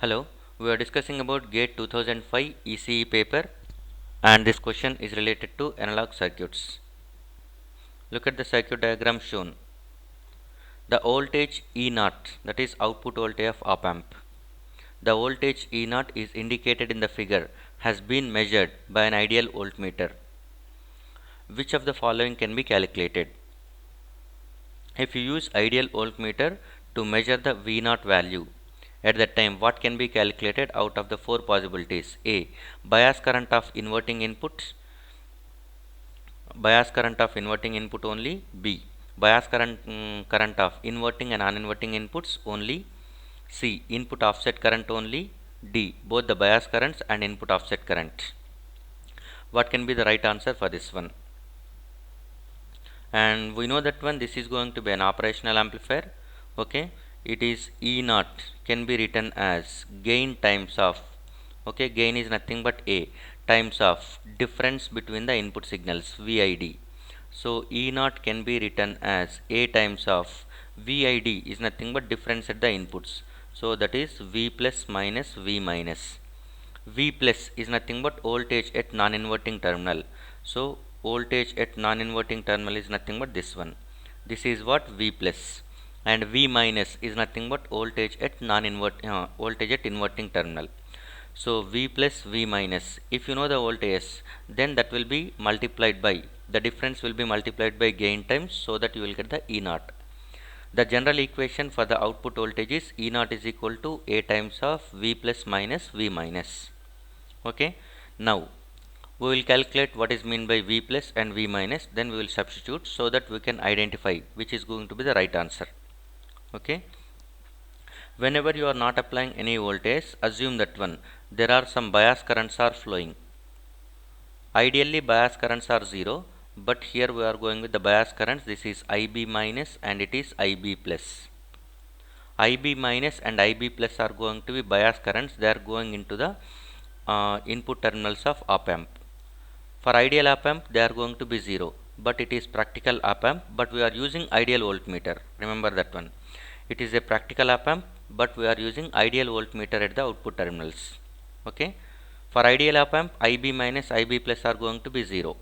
Hello, we are discussing about GATE 2005 ECE paper, and this question is related to analog circuits. Look at the circuit diagram shown. The voltage E0, that is output voltage of op amp. The voltage E0 is indicated in the figure, has been measured by an ideal voltmeter. Which of the following can be calculated? If you use ideal voltmeter to measure the V0 value, at that time what can be calculated out of the four possibilities? A. Bias current of inverting input only. B. Bias current of inverting and non-inverting inputs only. C. Input offset current only. D. Both the bias currents and input offset current. What can be the right answer for this one? And we know that one, this is going to be an operational amplifier. Okay, it is E0 can be written as gain times of, okay, gain is nothing but A times of difference between the input signals, VID. So E0 can be written as A times of VID is nothing but difference at the inputs. So that is V plus minus V minus. V plus is nothing but voltage at non-inverting terminal. So voltage at non-inverting terminal is nothing but this one. This is what V plus, and V minus is nothing but voltage at voltage at inverting terminal. So V plus V minus, if you know the voltage, then that will be multiplied by, the difference will be multiplied by gain times, so that you will get the E0. The general equation for the output voltage is E0 is equal to A times of V plus minus V minus. Okay, now we will calculate what is meant by V plus and V minus, then we will substitute so that we can identify which is going to be the right answer. Okay, whenever you are not applying any voltage, assume that one, there are some bias currents are flowing. Ideally bias currents are 0, but here we are going with the bias currents. This is IB minus and it is IB plus. IB minus and IB plus are going to be bias currents. They are going into the input terminals of op amp. For ideal op amp, they are going to be 0, but it is practical op amp, but we are using ideal voltmeter. Remember that one. It is a practical op amp, but we are using ideal voltmeter at the output terminals. Okay. For ideal op amp, IB minus IB plus are going to be 0.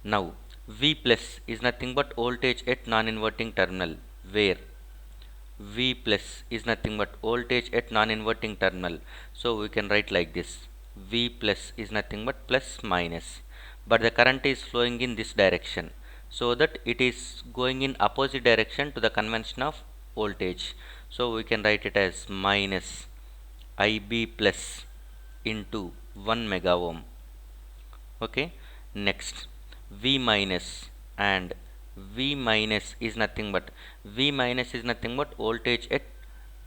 Now, V plus is nothing but voltage at non-inverting terminal, where V plus is nothing but voltage at non-inverting terminal. So we can write like this. V plus is nothing but plus minus, but the current is flowing in this direction, so that it is going in opposite direction to the convention of voltage. So we can write it as minus IB plus into 1 mega ohm. Okay, next V minus, and V minus is nothing but voltage at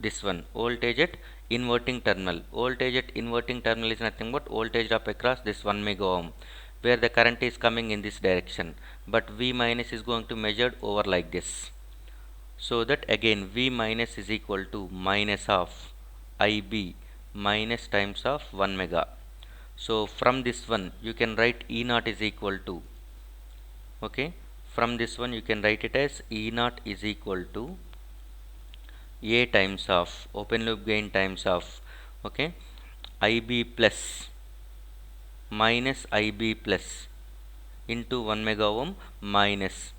this one, voltage at inverting terminal. Voltage at inverting terminal is nothing but voltage drop across this 1 mega ohm, where the current is coming in this direction, but V minus is going to measured over like this. So that again V minus is equal to minus of IB minus times of 1 mega. So from this one you can write E0 is equal to, okay, from this one you can write it as E0 is equal to A times of open loop gain times of, okay, IB plus minus IB plus into 1 mega ohm minus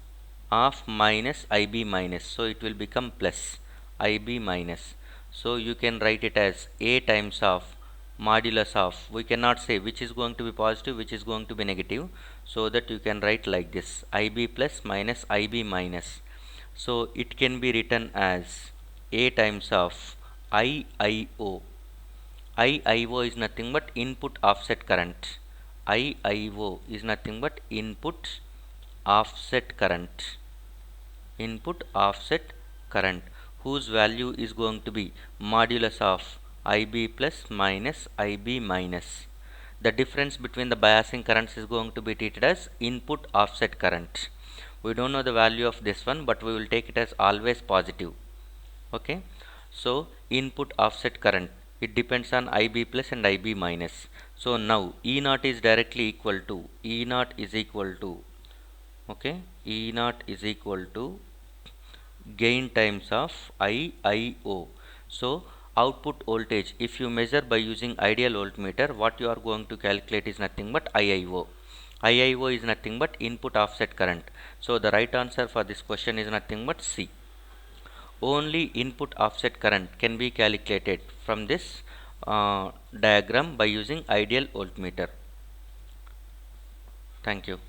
of minus IB minus, so it will become plus IB minus. So you can write it as A times of modulus of, we cannot say which is going to be positive, which is going to be negative, so that you can write like this, IB plus minus IB minus. So it can be written as A times of IIO. IIO is nothing but input offset current. IIO is nothing but input offset current. Input offset current, whose value is going to be modulus of IB plus minus IB minus. The difference between the biasing currents is going to be treated as input offset current. We don't know the value of this one, but we will take it as always positive. Okay, so input offset current, it depends on IB plus and IB minus. So now E0 is directly equal to, E0 is equal to, okay, E0 is equal to gain times of IIO. So output voltage, if you measure by using ideal voltmeter, what you are going to calculate is nothing but IIO. IIO is nothing but input offset current. So the right answer for this question is nothing but C. Only input offset current can be calculated from this diagram by using ideal voltmeter. Thank you.